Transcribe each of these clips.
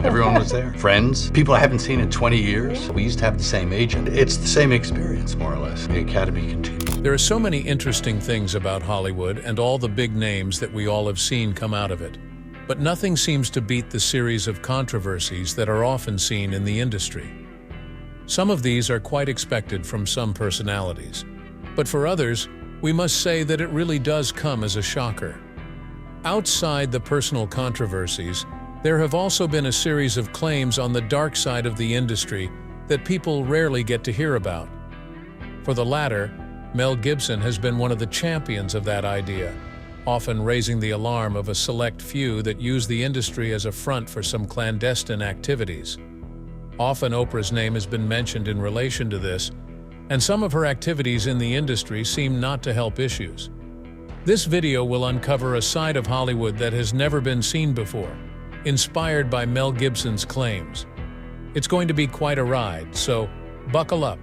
Everyone was there. Friends, people I haven't seen in 20 years. We used to have the same agent. It's the same experience, more or less. The Academy continues. There are so many interesting things about Hollywood and all the big names that we all have seen come out of it. But nothing seems to beat the series of controversies that are often seen in the industry. Some of these are quite expected from some personalities. But for others, we must say that it really does come as a shocker. Outside the personal controversies, there have also been a series of claims on the dark side of the industry that people rarely get to hear about. For the latter, Mel Gibson has been one of the champions of that idea, often raising the alarm of a select few that use the industry as a front for some clandestine activities. Often Oprah's name has been mentioned in relation to this, and some of her activities in the industry seem not to help issues. This video will uncover a side of Hollywood that has never been seen before, inspired by Mel Gibson's claims. It's going to be quite a ride, so buckle up.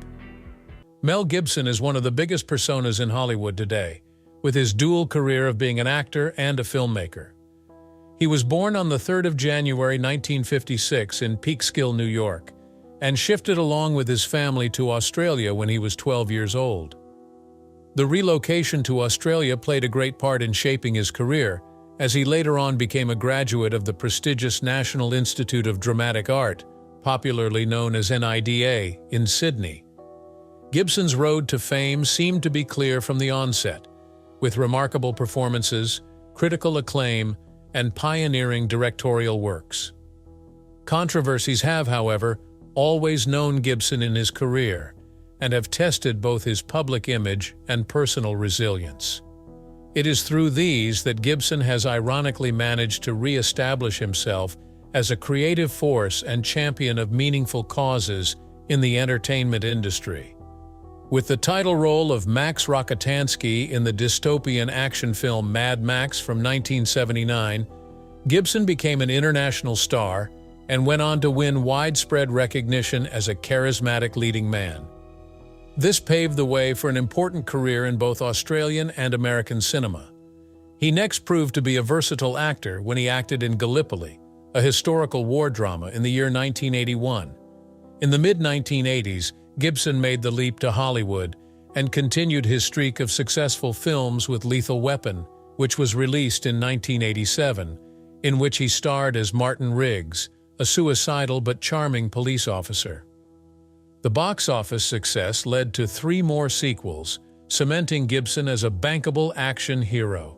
Mel Gibson is one of the biggest personas in Hollywood today, with his dual career of being an actor and a filmmaker. He was born on the 3rd of January 1956 in Peekskill, New York, and shifted along with his family to Australia when he was 12 years old. The relocation to Australia played a great part in shaping his career, as he later on became a graduate of the prestigious National Institute of Dramatic Art, popularly known as NIDA, in Sydney. Gibson's road to fame seemed to be clear from the onset, with remarkable performances, critical acclaim, and pioneering directorial works. Controversies have, however, always known Gibson in his career, and have tested both his public image and personal resilience. It is through these that Gibson has ironically managed to re-establish himself as a creative force and champion of meaningful causes in the entertainment industry. With the title role of Max Rokitansky in the dystopian action film Mad Max from 1979, Gibson became an international star and went on to win widespread recognition as a charismatic leading man. This paved the way for an important career in both Australian and American cinema. He next proved to be a versatile actor when he acted in Gallipoli, a historical war drama, in the year 1981. In the mid-1980s, Gibson made the leap to Hollywood and continued his streak of successful films with Lethal Weapon, which was released in 1987, in which he starred as Martin Riggs, a suicidal but charming police officer. The box office success led to 3 more sequels, cementing Gibson as a bankable action hero.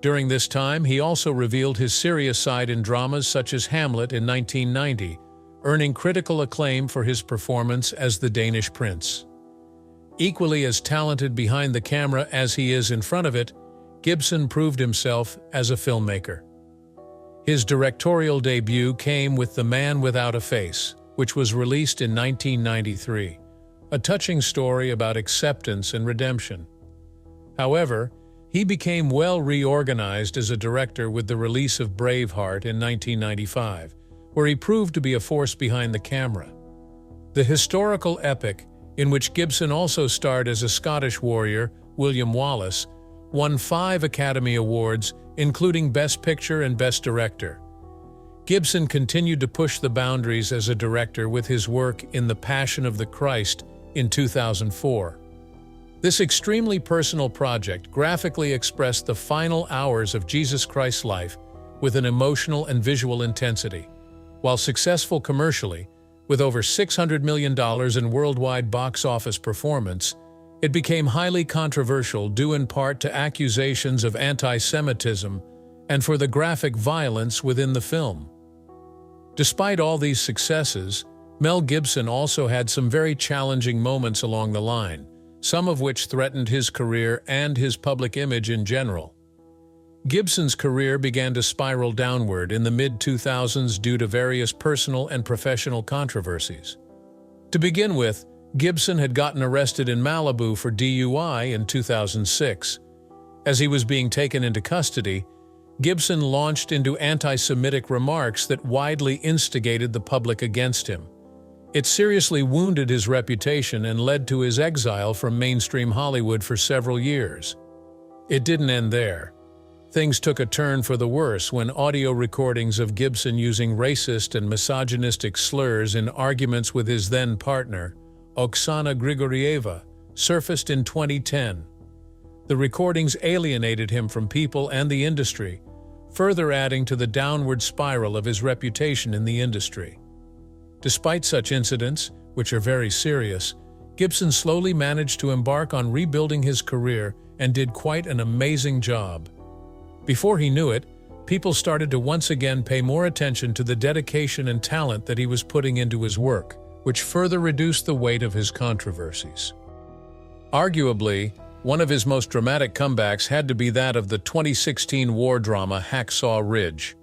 During this time, he also revealed his serious side in dramas such as Hamlet in 1990, earning critical acclaim for his performance as the Danish prince. Equally as talented behind the camera as he is in front of it, Gibson proved himself as a filmmaker. His directorial debut came with The Man Without a Face, which was released in 1993, a touching story about acceptance and redemption. However, he became well reorganized as a director with the release of Braveheart in 1995, where he proved to be a force behind the camera. The historical epic, in which Gibson also starred as a Scottish warrior, William Wallace, won 5 Academy Awards, including Best Picture and Best Director. Gibson continued to push the boundaries as a director with his work in The Passion of the Christ in 2004. This extremely personal project graphically expressed the final hours of Jesus Christ's life with an emotional and visual intensity. While successful commercially, with over $600 million in worldwide box office performance, it became highly controversial due in part to accusations of anti-Semitism and for the graphic violence within the film. Despite all these successes, Mel Gibson also had some very challenging moments along the line, some of which threatened his career and his public image in general. Gibson's career began to spiral downward in the mid-2000s due to various personal and professional controversies. To begin with, Gibson had gotten arrested in Malibu for DUI in 2006. As he was being taken into custody, Gibson launched into anti-Semitic remarks that widely instigated the public against him. It seriously wounded his reputation and led to his exile from mainstream Hollywood for several years. It didn't end there. Things took a turn for the worse when audio recordings of Gibson using racist and misogynistic slurs in arguments with his then-partner, Oksana Grigorieva, surfaced in 2010. The recordings alienated him from people and the industry, further adding to the downward spiral of his reputation in the industry. Despite such incidents, which are very serious, Gibson slowly managed to embark on rebuilding his career and did quite an amazing job. Before he knew it, people started to once again pay more attention to the dedication and talent that he was putting into his work, which further reduced the weight of his controversies. Arguably, one of his most dramatic comebacks had to be that of the 2016 war drama Hacksaw Ridge.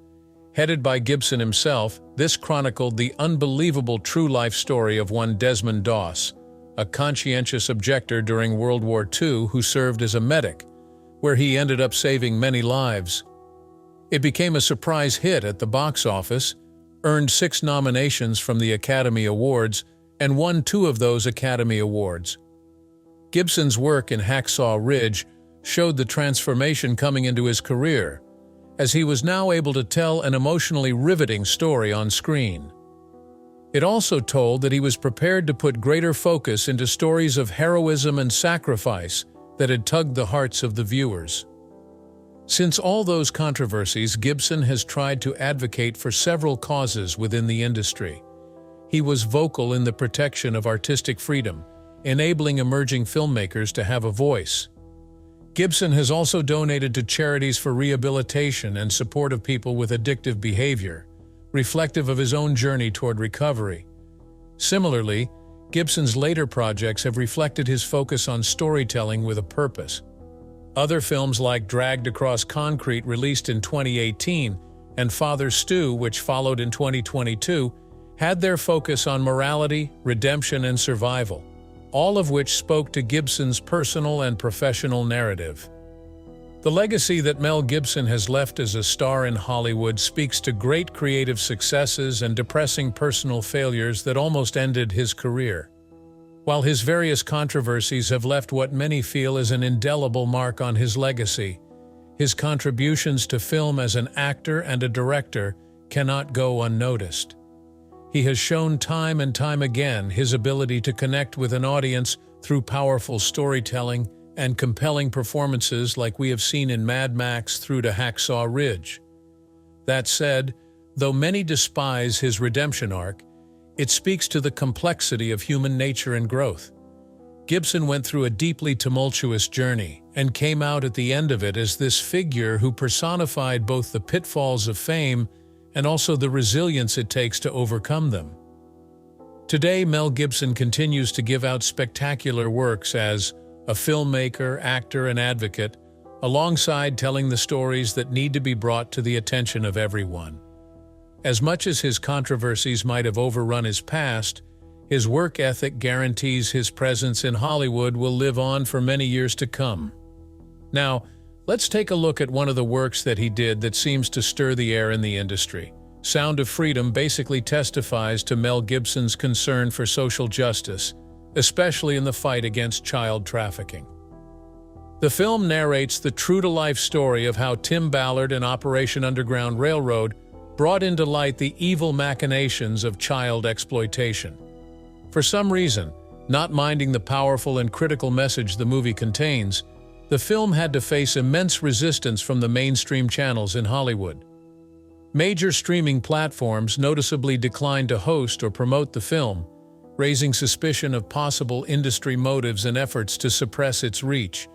Headed by Gibson himself, this chronicled the unbelievable true-life story of one Desmond Doss, a conscientious objector during World War II who served as a medic, where he ended up saving many lives. It became a surprise hit at the box office, earned 6 nominations from the Academy Awards, and won 2 of those Academy Awards. Gibson's work in Hacksaw Ridge showed the transformation coming into his career, as he was now able to tell an emotionally riveting story on screen. It also told that he was prepared to put greater focus into stories of heroism and sacrifice that had tugged the hearts of the viewers. Since all those controversies, Gibson has tried to advocate for several causes within the industry. He was vocal in the protection of artistic freedom, enabling emerging filmmakers to have a voice. Gibson has also donated to charities for rehabilitation and support of people with addictive behavior, reflective of his own journey toward recovery. Similarly, Gibson's later projects have reflected his focus on storytelling with a purpose. Other films like Dragged Across Concrete, released in 2018, and Father Stu, which followed in 2022, had their focus on morality, redemption, and survival, all of which spoke to Gibson's personal and professional narrative. The legacy that Mel Gibson has left as a star in Hollywood speaks to great creative successes and depressing personal failures that almost ended his career. While his various controversies have left what many feel is an indelible mark on his legacy, his contributions to film as an actor and a director cannot go unnoticed. He has shown time and time again his ability to connect with an audience through powerful storytelling and compelling performances like we have seen in Mad Max through to Hacksaw Ridge. That said, though many despise his redemption arc, it speaks to the complexity of human nature and growth. Gibson went through a deeply tumultuous journey and came out at the end of it as this figure who personified both the pitfalls of fame and also the resilience it takes to overcome them. Today, Mel Gibson continues to give out spectacular works as a filmmaker, actor, and advocate, alongside telling the stories that need to be brought to the attention of everyone. As much as his controversies might have overrun his past, his work ethic guarantees his presence in Hollywood will live on for many years to come. Now, let's take a look at one of the works that he did that seems to stir the air in the industry. Sound of Freedom basically testifies to Mel Gibson's concern for social justice, especially in the fight against child trafficking. The film narrates the true-to-life story of how Tim Ballard and Operation Underground Railroad brought into light the evil machinations of child exploitation. For some reason, not minding the powerful and critical message the movie contains, the film had to face immense resistance from the mainstream channels in Hollywood. Major streaming platforms noticeably declined to host or promote the film, raising suspicion of possible industry motives and efforts to suppress its reach.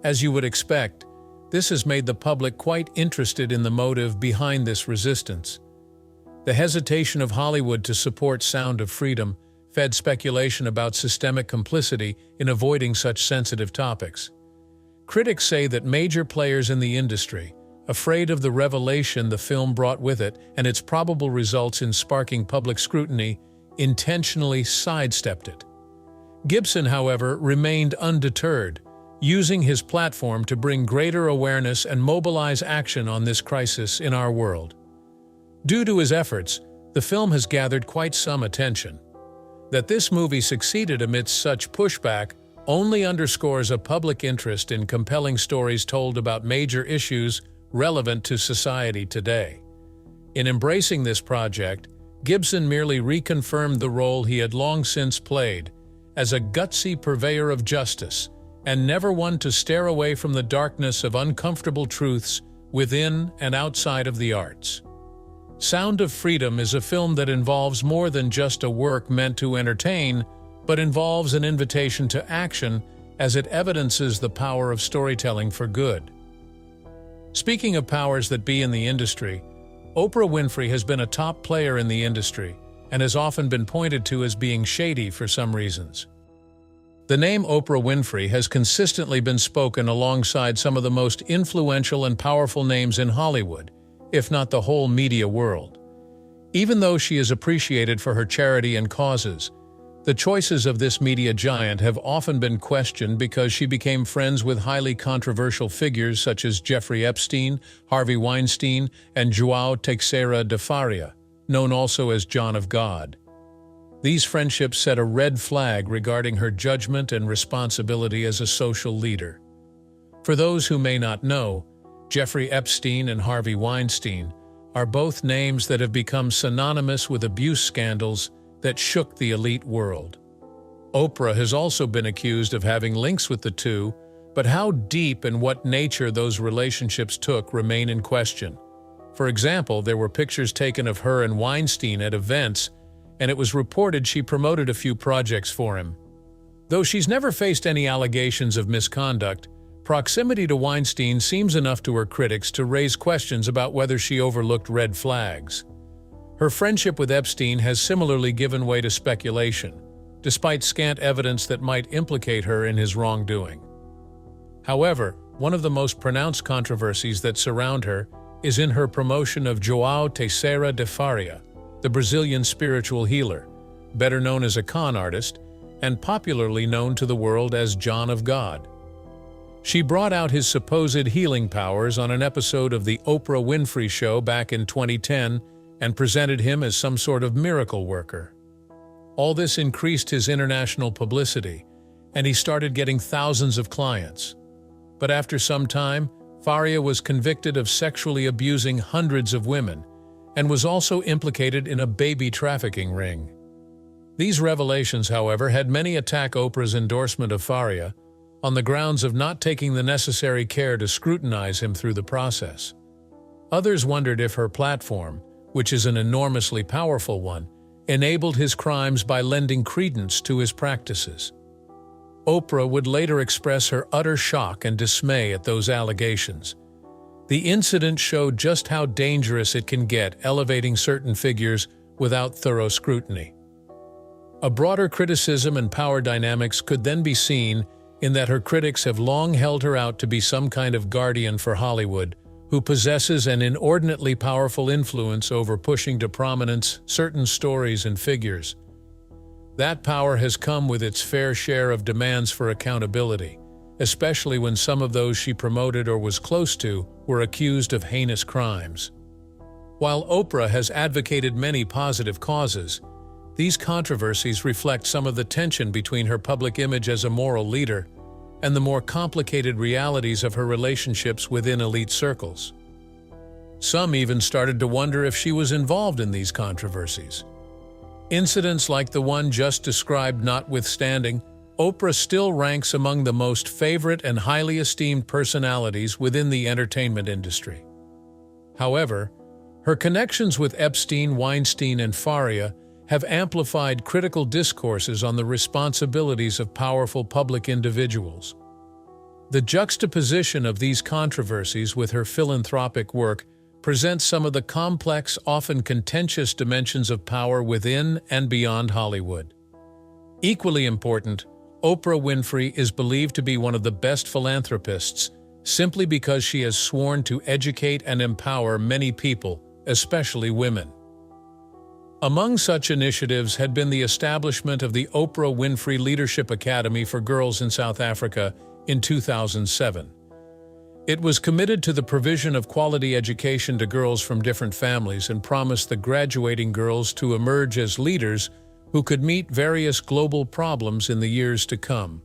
As you would expect, this has made the public quite interested in the motive behind this resistance. The hesitation of Hollywood to support Sound of Freedom fed speculation about systemic complicity in avoiding such sensitive topics. Critics say that major players in the industry, afraid of the revelation the film brought with it and its probable results in sparking public scrutiny, intentionally sidestepped it. Gibson, however, remained undeterred, using his platform to bring greater awareness and mobilize action on this crisis in our world. Due to his efforts, the film has gathered quite some attention. That this movie succeeded amidst such pushback only underscores a public interest in compelling stories told about major issues relevant to society today. In embracing this project, Gibson merely reconfirmed the role he had long since played as a gutsy purveyor of justice and never one to stare away from the darkness of uncomfortable truths within and outside of the arts. Sound of Freedom is a film that involves more than just a work meant to entertain, but involves an invitation to action as it evidences the power of storytelling for good. Speaking of powers that be in the industry, Oprah Winfrey has been a top player in the industry and has often been pointed to as being shady for some reasons. The name Oprah Winfrey has consistently been spoken alongside some of the most influential and powerful names in Hollywood, if not the whole media world. Even though she is appreciated for her charity and causes, the choices of this media giant have often been questioned because she became friends with highly controversial figures such as Jeffrey Epstein, Harvey Weinstein, and João Teixeira de Faria, known also as John of God. These friendships set a red flag regarding her judgment and responsibility as a social leader. For those who may not know, Jeffrey Epstein and Harvey Weinstein are both names that have become synonymous with abuse scandals that shook the elite world. Oprah has also been accused of having links with the two, but how deep and what nature those relationships took remain in question. For example, there were pictures taken of her and Weinstein at events, and it was reported she promoted a few projects for him. Though she's never faced any allegations of misconduct, proximity to Weinstein seems enough to her critics to raise questions about whether she overlooked red flags. Her friendship with Epstein has similarly given way to speculation, despite scant evidence that might implicate her in his wrongdoing. However, one of the most pronounced controversies that surround her is in her promotion of João Teixeira de Faria, the Brazilian spiritual healer, better known as a con artist, and popularly known to the world as John of God. She brought out his supposed healing powers on an episode of The Oprah Winfrey Show back in 2010 and presented him as some sort of miracle worker. All this increased his international publicity, and he started getting thousands of clients. But after some time, Faria was convicted of sexually abusing hundreds of women and was also implicated in a baby trafficking ring. These revelations, however, had many attack Oprah's endorsement of Faria on the grounds of not taking the necessary care to scrutinize him through the process. Others wondered if her platform, which is an enormously powerful one, enabled his crimes by lending credence to his practices. Oprah would later express her utter shock and dismay at those allegations. The incident showed just how dangerous it can get elevating certain figures without thorough scrutiny. A broader criticism and power dynamics could then be seen in that her critics have long held her out to be some kind of guardian for Hollywood, who possesses an inordinately powerful influence over pushing to prominence certain stories and figures. That power has come with its fair share of demands for accountability, especially when some of those she promoted or was close to were accused of heinous crimes. While Oprah has advocated many positive causes, these controversies reflect some of the tension between her public image as a moral leader and the more complicated realities of her relationships within elite circles. Some even started to wonder if she was involved in these controversies. Incidents like the one just described notwithstanding, Oprah still ranks among the most favorite and highly esteemed personalities within the entertainment industry. However, her connections with Epstein, Weinstein, and Faria have amplified critical discourses on the responsibilities of powerful public individuals. The juxtaposition of these controversies with her philanthropic work presents some of the complex, often contentious dimensions of power within and beyond Hollywood. Equally important, Oprah Winfrey is believed to be one of the best philanthropists simply because she has sworn to educate and empower many people, especially women. Among such initiatives had been the establishment of the Oprah Winfrey Leadership Academy for Girls in South Africa in 2007. It was committed to the provision of quality education to girls from different families and promised the graduating girls to emerge as leaders who could meet various global problems in the years to come.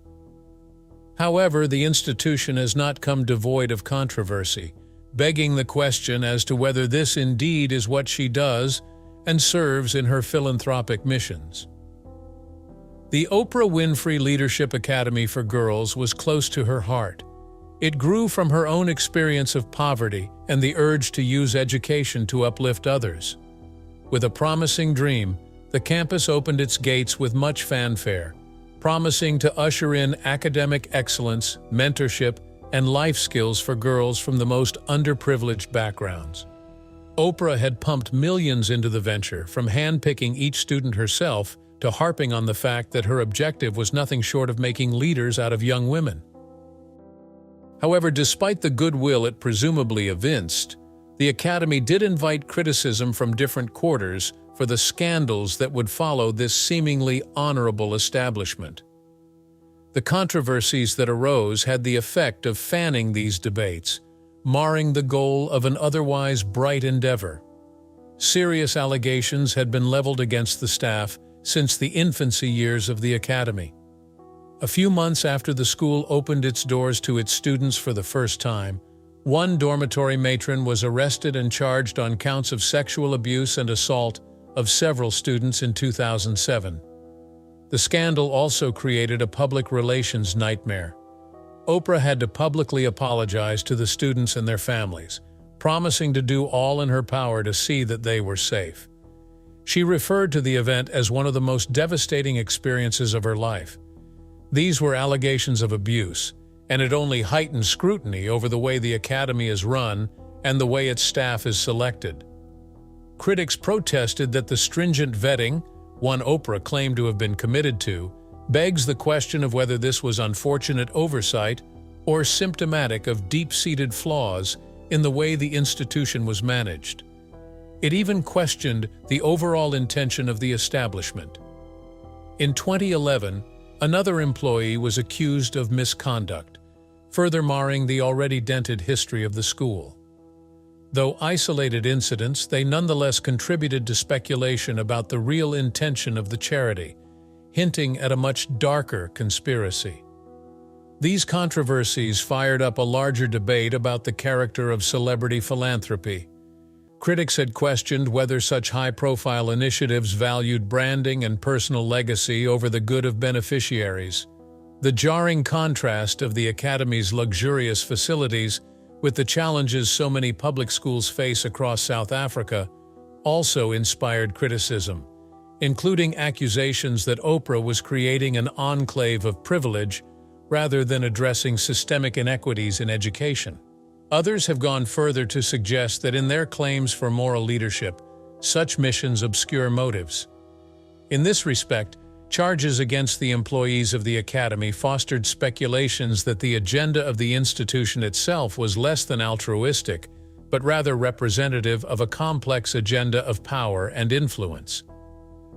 However, the institution has not come devoid of controversy, begging the question as to whether this indeed is what she does and serves in her philanthropic missions. The Oprah Winfrey Leadership Academy for Girls was close to her heart. It grew from her own experience of poverty and the urge to use education to uplift others. With a promising dream, the campus opened its gates with much fanfare, promising to usher in academic excellence, mentorship, and life skills for girls from the most underprivileged backgrounds. Oprah had pumped millions into the venture, from handpicking each student herself to harping on the fact that her objective was nothing short of making leaders out of young women. However, despite the goodwill it presumably evinced, the Academy did invite criticism from different quarters for the scandals that would follow this seemingly honorable establishment. The controversies that arose had the effect of fanning these debates, marring the goal of an otherwise bright endeavor. Serious allegations had been leveled against the staff since the infancy years of the Academy. A few months after the school opened its doors to its students for the first time, one dormitory matron was arrested and charged on counts of sexual abuse and assault of several students in 2007. The scandal also created a public relations nightmare. Oprah had to publicly apologize to the students and their families, promising to do all in her power to see that they were safe. She referred to the event as one of the most devastating experiences of her life. These were allegations of abuse, and it only heightened scrutiny over the way the Academy is run and the way its staff is selected. Critics protested that the stringent vetting, one Oprah claimed to have been committed to, begs the question of whether this was unfortunate oversight or symptomatic of deep-seated flaws in the way the institution was managed. It even questioned the overall intention of the establishment. In 2011, another employee was accused of misconduct, further marring the already dented history of the school. Though isolated incidents, they nonetheless contributed to speculation about the real intention of the charity, hinting at a much darker conspiracy. These controversies fired up a larger debate about the character of celebrity philanthropy. Critics had questioned whether such high-profile initiatives valued branding and personal legacy over the good of beneficiaries. The jarring contrast of the Academy's luxurious facilities with the challenges so many public schools face across South Africa also inspired criticism, including accusations that Oprah was creating an enclave of privilege rather than addressing systemic inequities in education. Others have gone further to suggest that in their claims for moral leadership, such missions obscure motives. In this respect, charges against the employees of the Academy fostered speculations that the agenda of the institution itself was less than altruistic, but rather representative of a complex agenda of power and influence.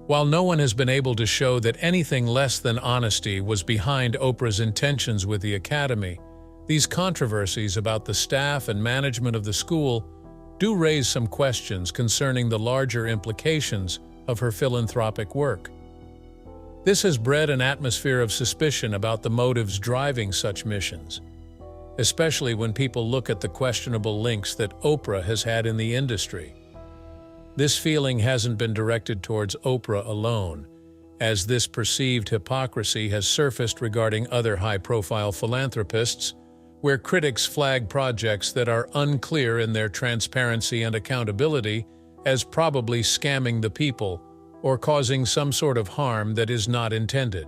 While no one has been able to show that anything less than honesty was behind Oprah's intentions with the Academy, these controversies about the staff and management of the school do raise some questions concerning the larger implications of her philanthropic work. This has bred an atmosphere of suspicion about the motives driving such missions, especially when people look at the questionable links that Oprah has had in the industry. This feeling hasn't been directed towards Oprah alone, as this perceived hypocrisy has surfaced regarding other high-profile philanthropists, where critics flag projects that are unclear in their transparency and accountability as probably scamming the people or causing some sort of harm that is not intended.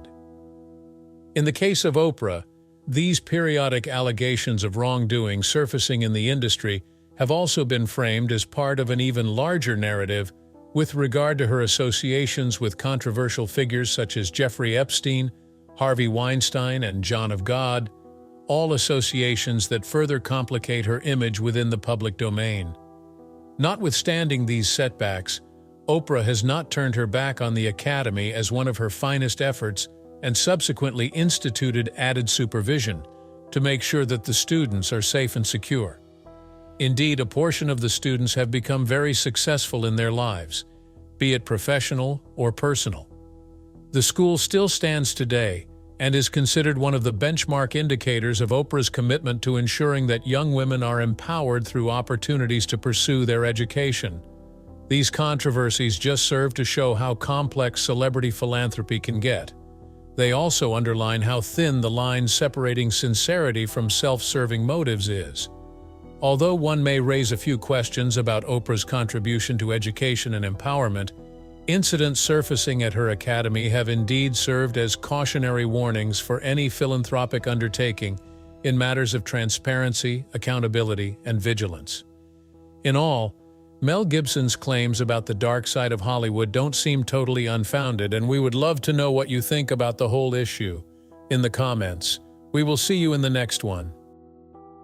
In the case of Oprah, these periodic allegations of wrongdoing surfacing in the industry have also been framed as part of an even larger narrative with regard to her associations with controversial figures such as Jeffrey Epstein, Harvey Weinstein, and John of God, all associations that further complicate her image within the public domain. Notwithstanding these setbacks, Oprah has not turned her back on the Academy as one of her finest efforts and subsequently instituted added supervision to make sure that the students are safe and secure. Indeed, a portion of the students have become very successful in their lives, be it professional or personal. The school still stands today, and is considered one of the benchmark indicators of Oprah's commitment to ensuring that young women are empowered through opportunities to pursue their education. These controversies just serve to show how complex celebrity philanthropy can get. They also underline how thin the line separating sincerity from self-serving motives is. Although one may raise a few questions about Oprah's contribution to education and empowerment, incidents surfacing at her academy have indeed served as cautionary warnings for any philanthropic undertaking in matters of transparency, accountability, and vigilance. In all, Mel Gibson's claims about the dark side of Hollywood don't seem totally unfounded, and we would love to know what you think about the whole issue in the comments. We will see you in the next one.